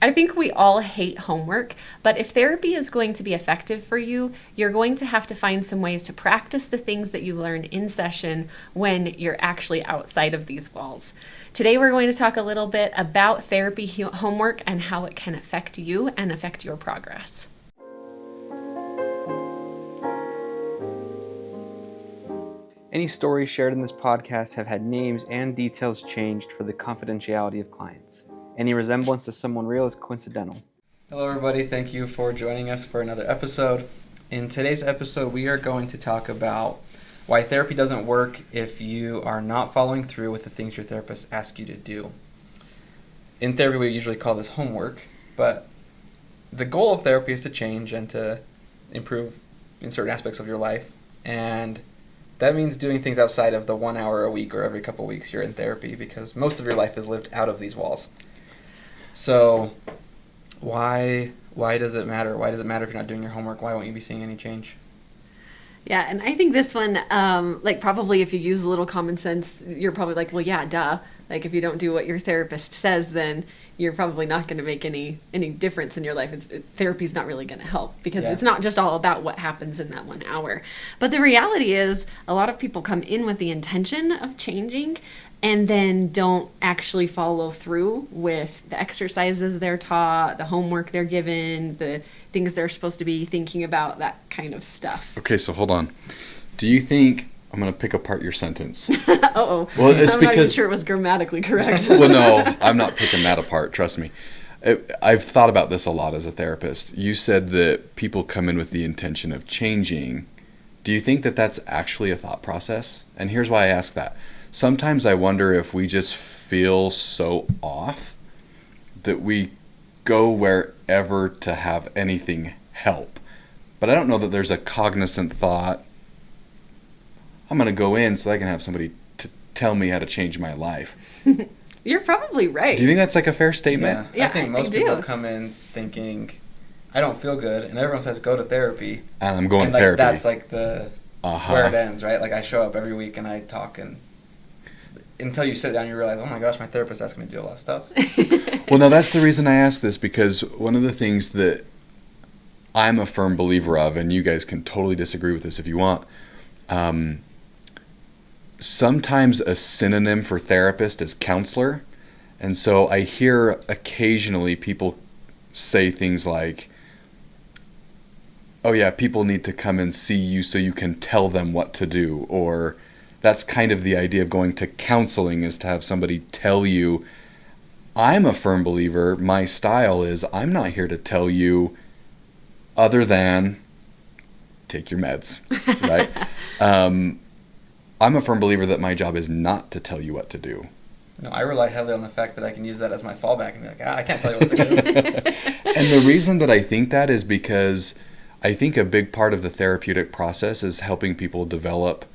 I think we all hate homework, but if therapy is going to be effective for you, you're going to have to find some ways to practice the things that you learn in session when you're actually outside of these walls. Today, we're going to talk a little bit about therapy homework and how it can affect you and affect your progress. Any stories shared in this podcast have had names and details changed for the confidentiality of clients. Any resemblance to someone real is coincidental. Hello everybody, thank you for joining us for another episode. In today's episode, we are going to talk about why therapy doesn't work if you are not following through with the things your therapist asks you to do. In therapy, we usually call this homework, but the goal of therapy is to change and to improve in certain aspects of your life, and that means doing things outside of the 1 hour a week or every couple of weeks you're in therapy, because most of your life is lived out of these walls. So why does it matter? Why does it matter if you're not doing your homework? Why won't you be seeing any change? Yeah, and I think this one, probably if you use a little common sense, you're probably like, well, yeah, duh. Like, if you don't do what your therapist says, then you're probably not going to make any difference in your life. Therapy's not really going to help, because It's not just all about what happens in that 1 hour. But the reality is, a lot of people come in with the intention of changing and then don't actually follow through with the exercises they're taught, the homework they're given, the things they're supposed to be thinking about, that kind of stuff. Okay, so hold on. Do you think... I'm going to pick apart your sentence. Uh-oh. Well, it's I'm not even sure it was grammatically correct. Well, no, I'm not picking that apart, trust me. I've thought about this a lot as a therapist. You said that people come in with the intention of changing. Do you think that that's actually a thought process? And here's why I ask that. Sometimes I wonder if we just feel so off that we go wherever to have anything help. But I don't know that there's a cognizant thought, I'm going to go in so I can have somebody to tell me how to change my life. You're probably right. Do you think that's like a fair statement? Yeah, I think most people come in thinking, I don't feel good, and everyone says go to therapy. And I'm going to like, therapy. That's like where it ends, right? Like, I show up every week and I talk, and until you sit down you realize, oh my gosh, my therapist asked me to do a lot of stuff. Well, no, that's the reason I asked this, because one of the things that I'm a firm believer of, and you guys can totally disagree with this if you want, sometimes a synonym for therapist is counselor. And so I hear occasionally people say things like, oh yeah, people need to come and see you so you can tell them what to do. Or that's kind of the idea of going to counseling, is to have somebody tell you. I'm a firm believer, my style is, I'm not here to tell you other than take your meds, right? I'm a firm believer that my job is not to tell you what to do. No, I rely heavily on the fact that I can use that as my fallback and be like, I can't tell you what to do. And the reason that I think that is because I think a big part of the therapeutic process is helping people develop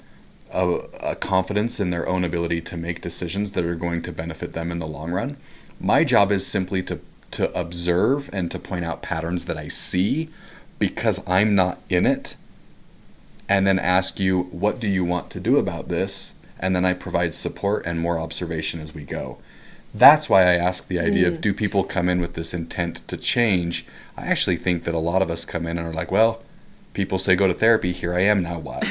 a confidence in their own ability to make decisions that are going to benefit them in the long run. My job is simply to observe and to point out patterns that I see because I'm not in it, and then ask you, what do you want to do about this? And then I provide support and more observation as we go. That's why I ask the idea of, do people come in with this intent to change? I actually think that a lot of us come in and are like, well, people say go to therapy, here I am, now what?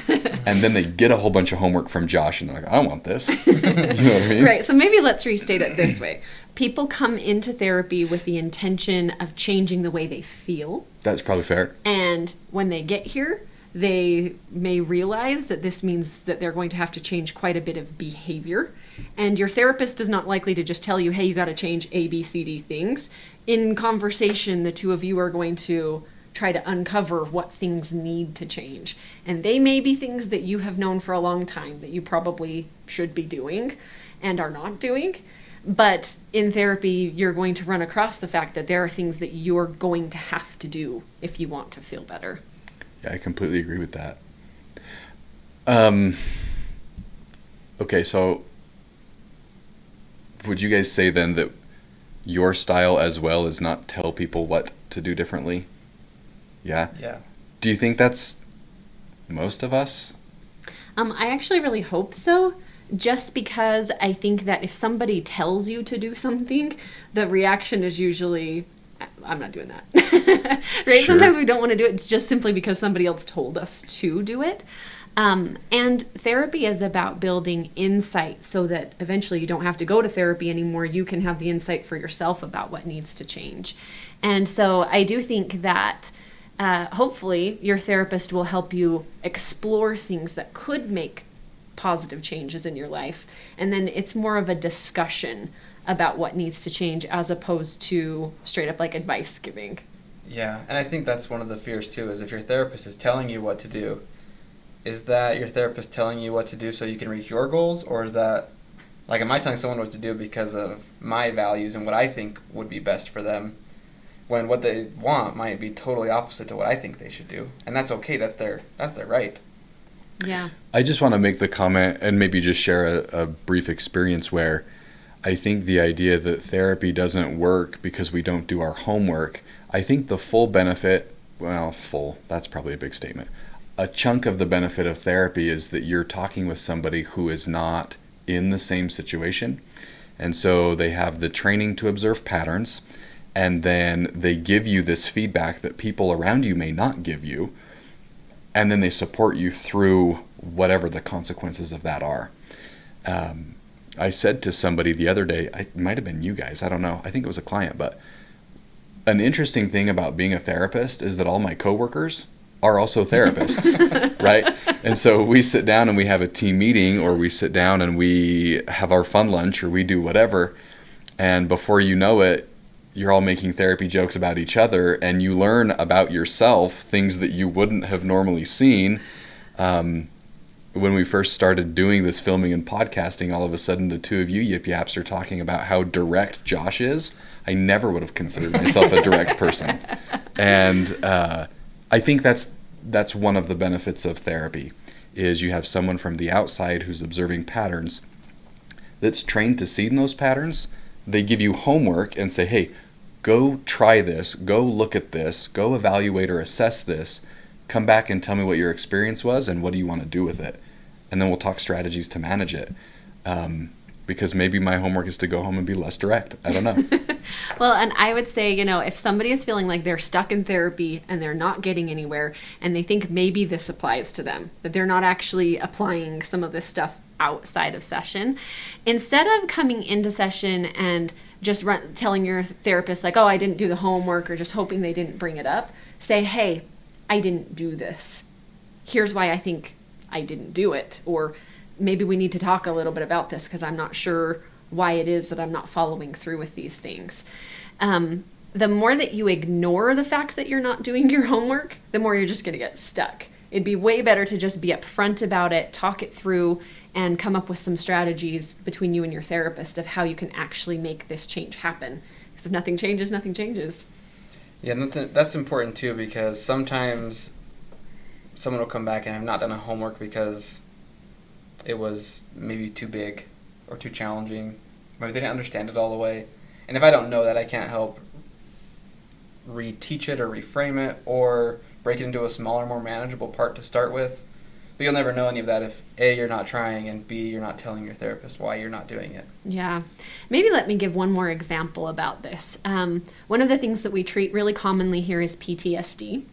And then they get a whole bunch of homework from Josh and they're like, I don't want this. You know what I mean? Right, so maybe let's restate it this way. People come into therapy with the intention of changing the way they feel. That's probably fair. And when they get here, they may realize that this means that they're going to have to change quite a bit of behavior. And your therapist is not likely to just tell you, hey, you got to change A, B, C, D things. In conversation, the two of you are going to try to uncover what things need to change. And they may be things that you have known for a long time that you probably should be doing and are not doing. But in therapy, you're going to run across the fact that there are things that you're going to have to do if you want to feel better. Yeah, I completely agree with that. Okay, so would you guys say then that your style as well is not tell people what to do differently? Yeah? Yeah. Do you think that's most of us? I actually really hope so, just because I think that if somebody tells you to do something, the reaction is usually, I'm not doing that. Right? Sure. Sometimes we don't want to do it. It's just simply because somebody else told us to do it. And therapy is about building insight so that eventually you don't have to go to therapy anymore. You can have the insight for yourself about what needs to change. And so I do think that hopefully your therapist will help you explore things that could make positive changes in your life. And then it's more of a discussion about what needs to change as opposed to straight up like advice giving. Yeah, and I think that's one of the fears too, is if your therapist is telling you what to do, is that your therapist telling you what to do so you can reach your goals, or is that, like, am I telling someone what to do because of my values and what I think would be best for them, when what they want might be totally opposite to what I think they should do? And that's okay, that's their right. Yeah. I just want to make the comment and maybe just share a brief experience where I think the idea that therapy doesn't work because we don't do our homework, I think the full benefit, well, full, that's probably a big statement. A chunk of the benefit of therapy is that you're talking with somebody who is not in the same situation. And so they have the training to observe patterns, and then they give you this feedback that people around you may not give you, and then they support you through whatever the consequences of that are. I said to somebody the other day, it might have been you guys, I don't know, I think it was a client, but an interesting thing about being a therapist is that all my coworkers are also therapists, right? And so we sit down and we have a team meeting, or we sit down and we have our fun lunch, or we do whatever, and before you know it, you're all making therapy jokes about each other, and you learn about yourself things that you wouldn't have normally seen. When we first started doing this filming and podcasting, all of a sudden the two of you yip yaps are talking about how direct Josh is. I never would have considered myself a direct person. And I think that's one of the benefits of therapy, is you have someone from the outside who's observing patterns that's trained to see in those patterns. They give you homework and say, hey, go try this, go look at this, go evaluate or assess this, come back and tell me what your experience was and what do you want to do with it. And then we'll talk strategies to manage it. Because maybe my homework is to go home and be less direct. I don't know. Well, and I would say, if somebody is feeling like they're stuck in therapy and they're not getting anywhere, and they think maybe this applies to them, but they're not actually applying some of this stuff outside of session, instead of coming into session and just telling your therapist like, oh, I didn't do the homework, or just hoping they didn't bring it up, say, hey, I didn't do this. Here's why I think I didn't do it. Or maybe we need to talk a little bit about this because I'm not sure why it is that I'm not following through with these things. The more that you ignore the fact that you're not doing your homework, the more you're just going to get stuck. It'd be way better to just be upfront about it, talk it through, and come up with some strategies between you and your therapist of how you can actually make this change happen. Because if nothing changes, nothing changes. Yeah, and that's important too, because sometimes someone will come back and have not done a homework because it was maybe too big or too challenging. Maybe they didn't understand it all the way. And if I don't know that, I can't help reteach it or reframe it or break it into a smaller, more manageable part to start with. But you'll never know any of that if A, you're not trying, and B, you're not telling your therapist why you're not doing it. Yeah. Maybe let me give one more example about this. One of the things that we treat really commonly here is PTSD.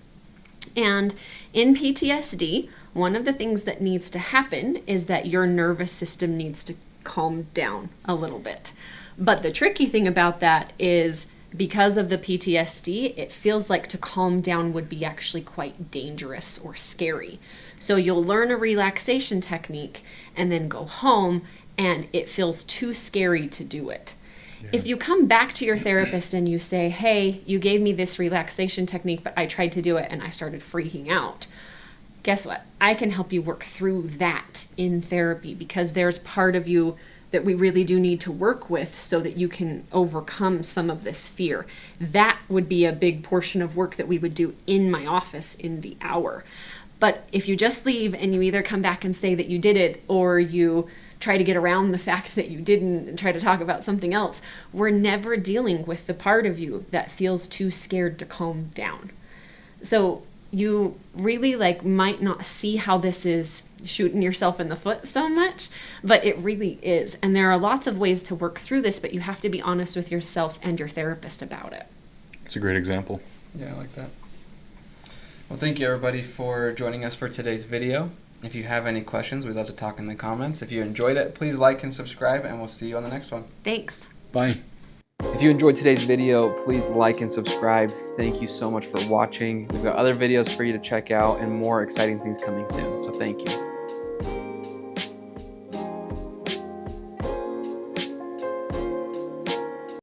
And in PTSD, one of the things that needs to happen is that your nervous system needs to calm down a little bit. But the tricky thing about that is because of the PTSD, it feels like to calm down would be actually quite dangerous or scary. So you'll learn a relaxation technique and then go home and it feels too scary to do it. Yeah. If you come back to your therapist and you say, hey, you gave me this relaxation technique, but I tried to do it and I started freaking out. Guess what? I can help you work through that in therapy because there's part of you that we really do need to work with so that you can overcome some of this fear. That would be a big portion of work that we would do in my office in the hour. But if you just leave and you either come back and say that you did it or you try to get around the fact that you didn't and try to talk about something else, we're never dealing with the part of you that feels too scared to calm down. So you really might not see how this is shooting yourself in the foot so much, but it really is. And there are lots of ways to work through this, but you have to be honest with yourself and your therapist about it. It's a great example. Yeah, I like that. Well, thank you everybody for joining us for today's video. If you have any questions, we'd love to talk in the comments. If you enjoyed it, please like and subscribe, and we'll see you on the next one. Thanks. Bye. If you enjoyed today's video, please like and subscribe. Thank you so much for watching. We've got other videos for you to check out and more exciting things coming soon. So thank you.